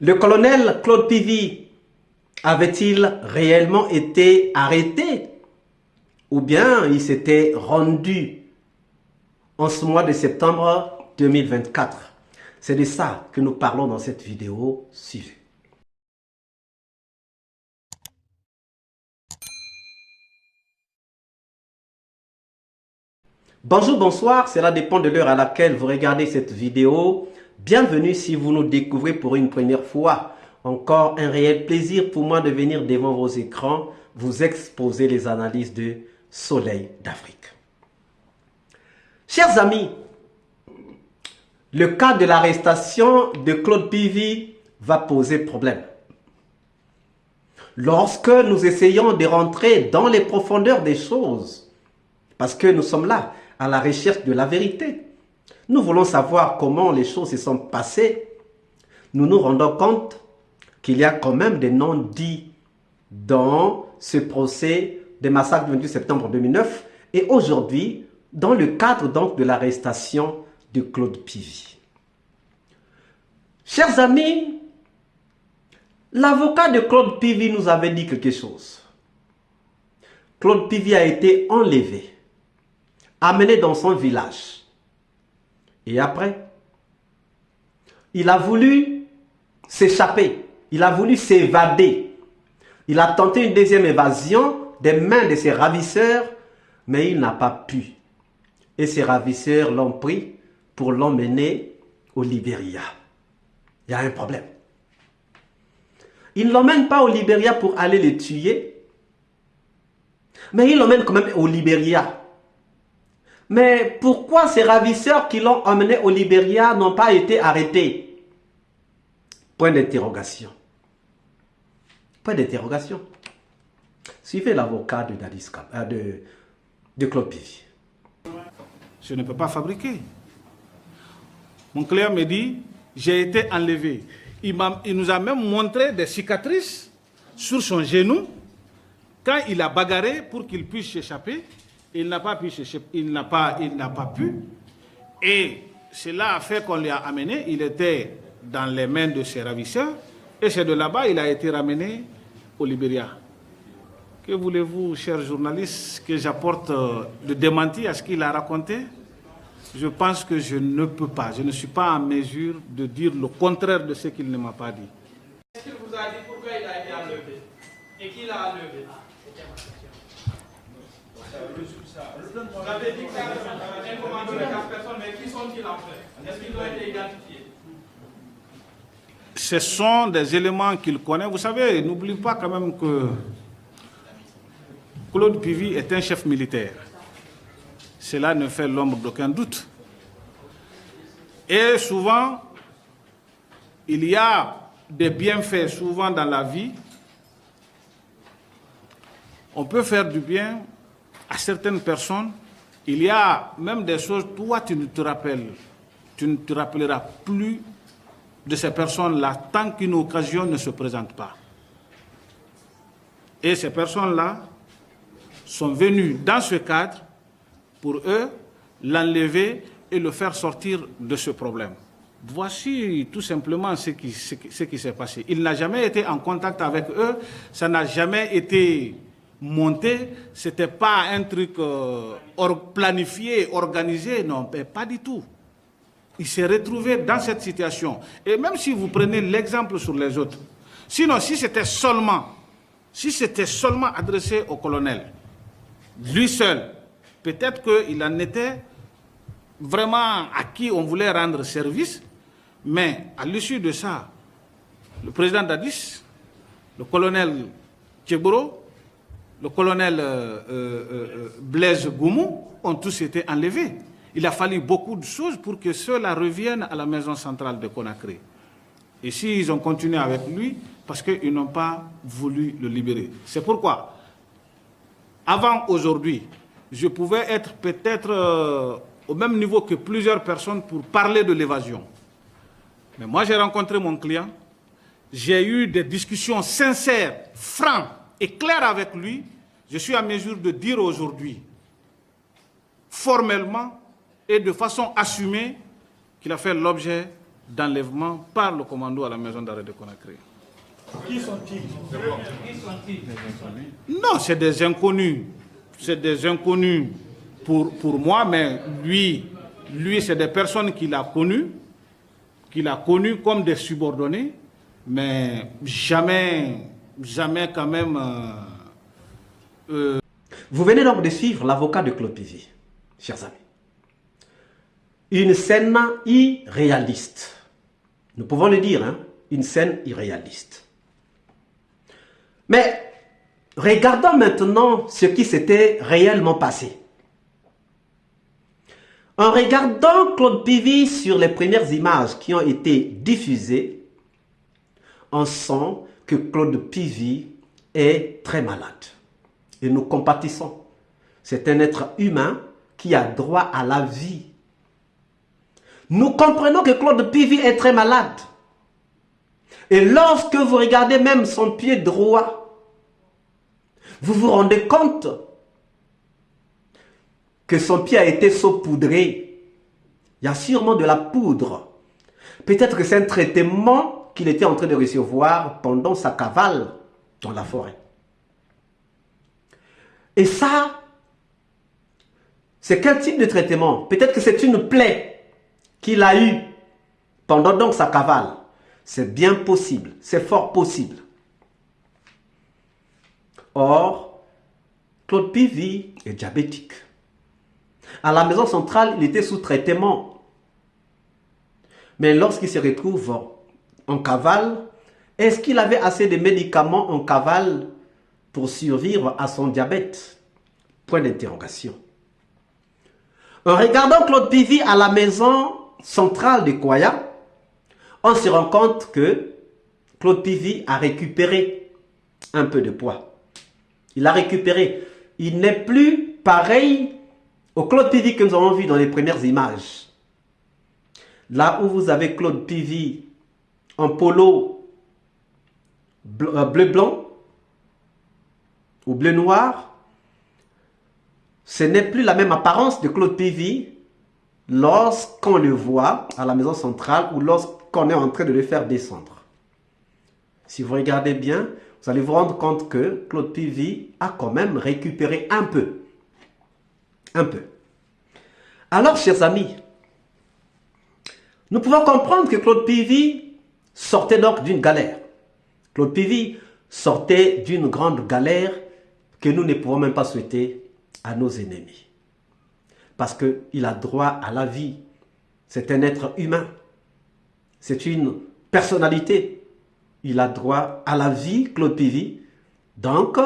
Le colonel Claude Pivy avait-il réellement été arrêté ou bien il s'était rendu en ce mois de septembre 2024? C'est de ça que nous parlons dans cette vidéo. Suivez. Bonjour, bonsoir, cela dépend de l'heure à laquelle vous regardez cette vidéo. Bienvenue si vous nous découvrez pour une première fois. Encore un réel plaisir pour moi de venir devant vos écrans vous exposer les analyses de Soleil d'Afrique. Chers amis, le cas de l'arrestation de Claude Pivy va poser problème. Lorsque nous essayons de rentrer dans les profondeurs des choses, parce que nous sommes là, à la recherche de la vérité. Nous voulons savoir comment les choses se sont passées. Nous nous rendons compte qu'il y a quand même des non-dits dans ce procès des massacres du 28 septembre 2009 et aujourd'hui, dans le cadre donc de l'arrestation de Claude Pivy. Chers amis, l'avocat de Claude Pivy nous avait dit quelque chose. Claude Pivy a été enlevé, amené dans son village. Et après, il a voulu s'échapper. Il a voulu s'évader. Il a tenté une deuxième évasion des mains de ses ravisseurs, mais il n'a pas pu. Et ses ravisseurs l'ont pris pour l'emmener au Libéria. Il y a un problème. Ils ne l'emmènent pas au Libéria pour aller le tuer, mais ils l'emmènent quand même au Libéria. Mais pourquoi ces ravisseurs qui l'ont emmené au Libéria n'ont pas été arrêtés? Point d'interrogation. Point d'interrogation. Suivez l'avocat de Claude Pivy. Je ne peux pas fabriquer. Mon client me dit, j'ai été enlevé. Il nous a même montré des cicatrices sur son genou quand il a bagarré pour qu'il puisse s'échapper. Il n'a pas pu s'échapper, il n'a pas pu. Et cela a fait qu'on l'a amené. Il était dans les mains de ses ravisseurs. Et c'est de là-bas il a été ramené au Libéria. Que voulez-vous, chers journalistes, que j'apporte de démenti à ce qu'il a raconté? Je pense que je ne peux pas. Je ne suis pas en mesure de dire le contraire de ce qu'il ne m'a pas dit. Est-ce qu'il vous a dit pourquoi il a été enlevé et qui l'a enlevé? Vous avez dit que ça a commandé de 4 personnes, mais qui sont-ils en fait? Est-ce qu'ils ont été identifiés? Ce sont des éléments qu'il connaît. Vous savez, n'oubliez pas quand même que Claude Pivy est un chef militaire. Cela ne fait l'ombre d'aucun doute. Et souvent, il y a des bienfaits souvent dans la vie. On peut faire du bien à certaines personnes. Il y a même des choses, toi tu ne te rappelleras plus de ces personnes-là tant qu'une occasion ne se présente pas. Et ces personnes-là sont venues dans ce cadre pour eux l'enlever et le faire sortir de ce problème. Voici tout simplement ce qui s'est passé. Il n'a jamais été en contact avec eux, ça n'a jamais été monté, ce n'était pas un truc planifié, organisé, non, pas du tout. Il s'est retrouvé dans cette situation. Et même si vous prenez l'exemple sur les autres, sinon si c'était seulement adressé au colonel, lui seul, peut-être qu'il en était vraiment à qui on voulait rendre service, mais à l'issue de ça, le président Dadis, le colonel Tcheboro, le colonel Blaise Goumou ont tous été enlevés. Il a fallu beaucoup de choses pour que ceux-là reviennent à la maison centrale de Conakry. Et s'ils ont continué avec lui, parce qu'ils n'ont pas voulu le libérer. C'est pourquoi, avant aujourd'hui, je pouvais être peut-être au même niveau que plusieurs personnes pour parler de l'évasion. Mais moi, j'ai rencontré mon client, j'ai eu des discussions sincères, franches et claires avec lui. Je suis à mesure de dire aujourd'hui, formellement et de façon assumée, qu'il a fait l'objet d'enlèvement par le commando à la maison d'arrêt de Conakry. Qui sont-ils? Non, c'est des inconnus. C'est des inconnus pour moi, mais lui c'est des personnes qu'il a connues comme des subordonnés, mais jamais quand même... Vous venez donc de suivre l'avocat de Claude Pivy, chers amis. Une scène irréaliste. Nous pouvons le dire, hein? Une scène irréaliste. Mais regardons maintenant ce qui s'était réellement passé. En regardant Claude Pivy sur les premières images qui ont été diffusées, on sent que Claude Pivy est très malade. Et nous compatissons. C'est un être humain qui a droit à la vie. Nous comprenons que Claude Pivy est très malade. Et lorsque vous regardez même son pied droit, vous vous rendez compte que son pied a été saupoudré. Il y a sûrement de la poudre. Peut-être que c'est un traitement qu'il était en train de recevoir pendant sa cavale dans la forêt. Et ça, c'est quel type de traitement? Peut-être que c'est une plaie qu'il a eue pendant donc sa cavale. C'est bien possible, c'est fort possible. Or, Claude Pivy est diabétique. À la maison centrale, il était sous traitement. Mais lorsqu'il se retrouve en cavale, est-ce qu'il avait assez de médicaments en cavale pour survivre à son diabète? Point d'interrogation. En regardant Claude Pivy à la maison centrale de Kwaya, on se rend compte que Claude Pivy a récupéré un peu de poids. Il a récupéré. Il n'est plus pareil au Claude Pivy que nous avons vu dans les premières images. Là où vous avez Claude Pivy en polo bleu-blanc ou bleu-noir, ce n'est plus la même apparence de Claude Pivy lorsqu'on le voit à la maison centrale ou lorsqu'on est en train de le faire descendre. Si vous regardez bien, vous allez vous rendre compte que Claude Pivy a quand même récupéré un peu. Un peu. Alors, chers amis, nous pouvons comprendre que Claude Pivy sortait donc d'une galère. Claude Pivy sortait d'une grande galère que nous ne pouvons même pas souhaiter à nos ennemis. Parce qu'il a droit à la vie. C'est un être humain. C'est une personnalité. Il a droit à la vie, Claude Pivy. Donc,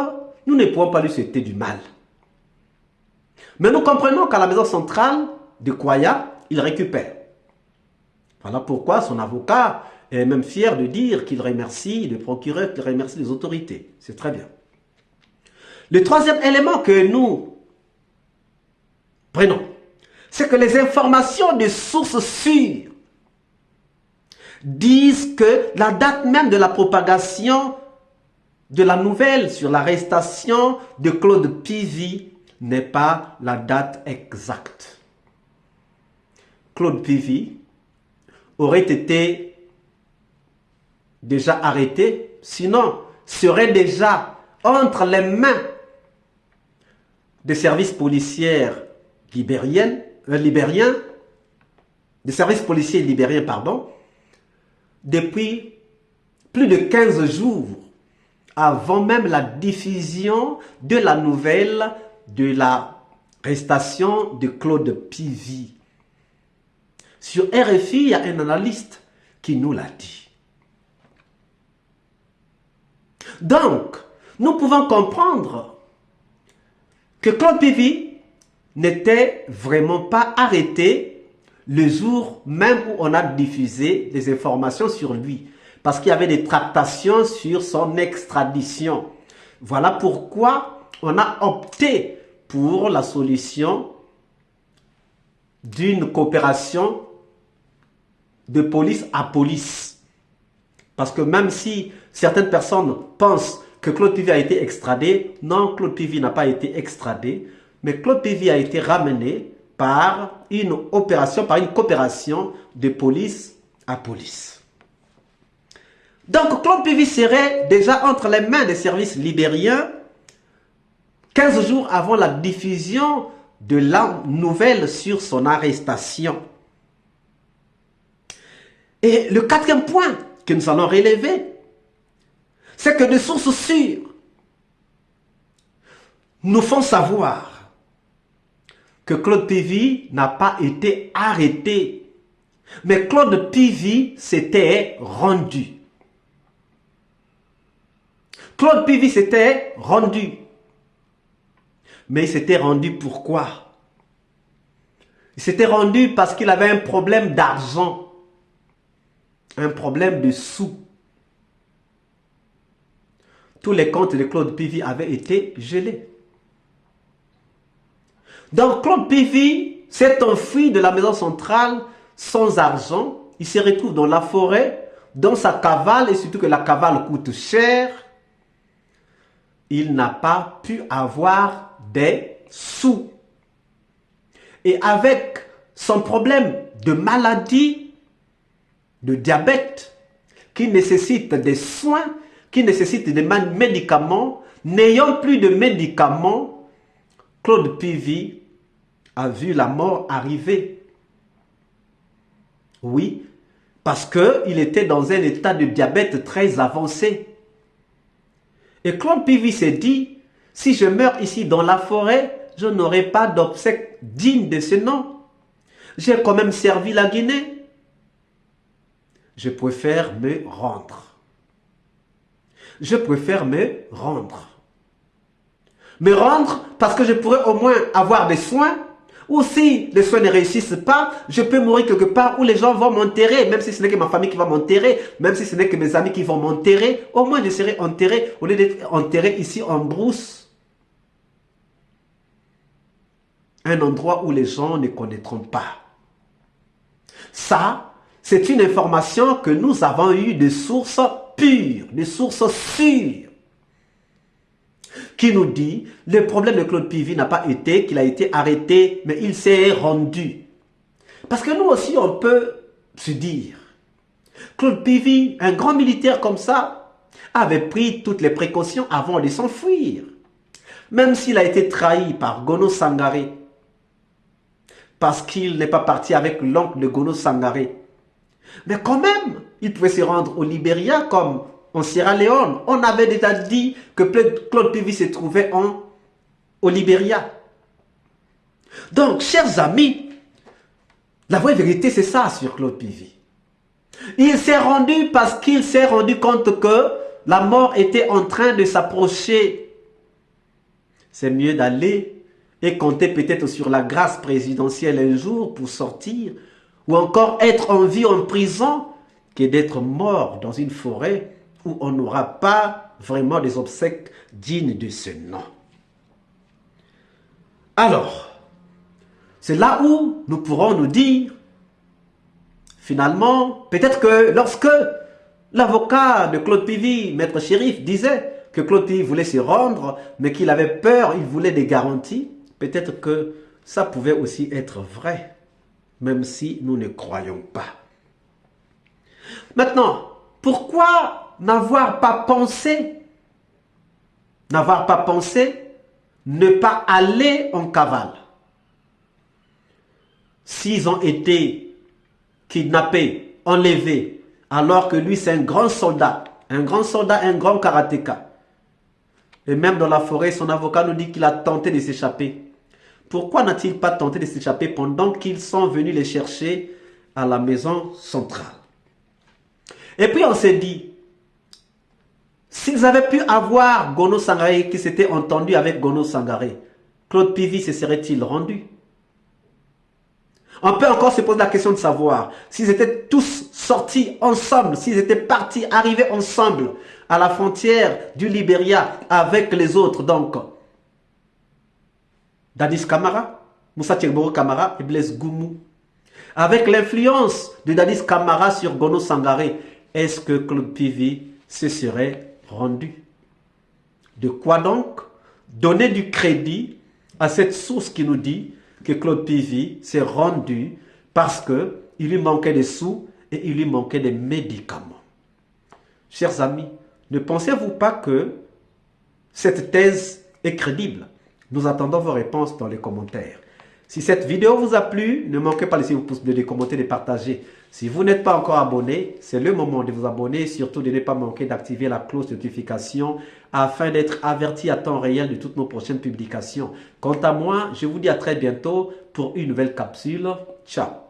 nous ne pouvons pas lui souhaiter du mal. Mais nous comprenons qu'à la maison centrale de Kwaya, il récupère. Voilà pourquoi son avocat est même fier de dire qu'il remercie le procureur, qu'il remercie les autorités. C'est très bien. Le troisième élément que nous prenons, c'est que les informations de sources sûres disent que la date même de la propagation de la nouvelle sur l'arrestation de Claude Pivy n'est pas la date exacte. Claude Pivy aurait été déjà arrêté, sinon serait déjà entre les mains des services policiers libériens, des services policiers libériens, pardon, depuis plus de 15 jours avant même la diffusion de la nouvelle de l'arrestation de Claude Pivy. Sur RFI, il y a un analyste qui nous l'a dit. Donc, nous pouvons comprendre que Claude Pivy n'était vraiment pas arrêté le jour même où on a diffusé des informations sur lui. Parce qu'il y avait des tractations sur son extradition. Voilà pourquoi on a opté pour la solution d'une coopération de police à police. Parce que même si certaines personnes pensent que Claude Pivy a été extradé, non, Claude Pivy n'a pas été extradé, mais Claude Pivy a été ramené par une opération, par une coopération de police à police. Donc Claude Pivy serait déjà entre les mains des services libériens 15 jours avant la diffusion de la nouvelle sur son arrestation. Et le quatrième point que nous allons relever, c'est que des sources sûres nous font savoir que Claude Pivy n'a pas été arrêté, mais Claude Pivy s'était rendu. Claude Pivy s'était rendu. Mais il s'était rendu pourquoi? Il s'était rendu parce qu'il avait un problème d'argent, un problème de sous. Tous les comptes de Claude Pivy avaient été gelés. Donc Claude Pivy s'est enfui de la maison centrale sans argent. Il se retrouve dans la forêt, dans sa cavale, et surtout que la cavale coûte cher. Il n'a pas pu avoir des sous. Et avec son problème de maladie, de diabète, qui nécessite des soins, qui nécessite des médicaments, n'ayant plus de médicaments, Claude Pivy a vu la mort arriver. Oui, parce qu'il était dans un état de diabète très avancé. Et Claude Pivy s'est dit, si je meurs ici dans la forêt, je n'aurai pas d'obsèques dignes de ce nom. J'ai quand même servi la Guinée. Je préfère me rendre. Je préfère me rendre. Me rendre parce que je pourrais au moins avoir des soins. Ou si les soins ne réussissent pas, je peux mourir quelque part où les gens vont m'enterrer, même si ce n'est que ma famille qui va m'enterrer, même si ce n'est que mes amis qui vont m'enterrer, au moins je serai enterré au lieu d'être enterré ici en brousse. Un endroit où les gens ne connaîtront pas. Ça, c'est une information que nous avons eue de sources pures, de sources sûres, qui nous dit le problème de Claude Pivy n'a pas été qu'il a été arrêté, mais il s'est rendu. Parce que nous aussi, on peut se dire, Claude Pivy, un grand militaire comme ça, avait pris toutes les précautions avant de s'enfuir. Même s'il a été trahi par Gono Sangaré, parce qu'il n'est pas parti avec l'oncle de Gono Sangaré. Mais quand même, il pouvait se rendre au Libéria comme en Sierra Leone. On avait déjà dit que Claude Pivy se trouvait au Libéria. Donc, chers amis, la vraie vérité, c'est ça sur Claude Pivy. Il s'est rendu parce qu'il s'est rendu compte que la mort était en train de s'approcher. C'est mieux d'aller et compter peut-être sur la grâce présidentielle un jour pour sortir, ou encore être en vie en prison, que d'être mort dans une forêt où on n'aura pas vraiment des obsèques dignes de ce nom. Alors, c'est là où nous pourrons nous dire, finalement, peut-être que lorsque l'avocat de Claude Pivy, Maître Chérif, disait que Claude Pivy voulait se rendre, mais qu'il avait peur, il voulait des garanties, peut-être que ça pouvait aussi être vrai, même si nous ne croyons pas. Maintenant, pourquoi n'avoir pas pensé ne pas aller en cavale? S'ils ont été kidnappés, enlevés, alors que lui c'est un grand soldat, un grand karatéka. Et même dans la forêt, son avocat nous dit qu'il a tenté de s'échapper. Pourquoi n'a-t-il pas tenté de s'échapper pendant qu'ils sont venus les chercher à la maison centrale? Et puis on s'est dit, s'ils avaient pu avoir Gono Sangaré qui s'était entendu avec Gono Sangaré, Claude Pivy se serait-il rendu? On peut encore se poser la question de savoir s'ils étaient tous sortis ensemble, s'ils étaient partis, arrivés ensemble à la frontière du Libéria avec les autres, donc Dadis Camara, Moussa Tchegboro Camara et Blaise Goumou. Avec l'influence de Dadis Camara sur Gono Sangaré, est-ce que Claude Pivy se serait rendu? De quoi donc donner du crédit à cette source qui nous dit que Claude Pivy s'est rendu parce qu'il lui manquait des sous et il lui manquait des médicaments. Chers amis, ne pensez-vous pas que cette thèse est crédible? Nous attendons vos réponses dans les commentaires. Si cette vidéo vous a plu, ne manquez pas de laisser vos pouces bleus, de commenter, de partager. Si vous n'êtes pas encore abonné, c'est le moment de vous abonner et surtout de ne pas manquer d'activer la cloche de notification afin d'être averti à temps réel de toutes nos prochaines publications. Quant à moi, je vous dis à très bientôt pour une nouvelle capsule. Ciao!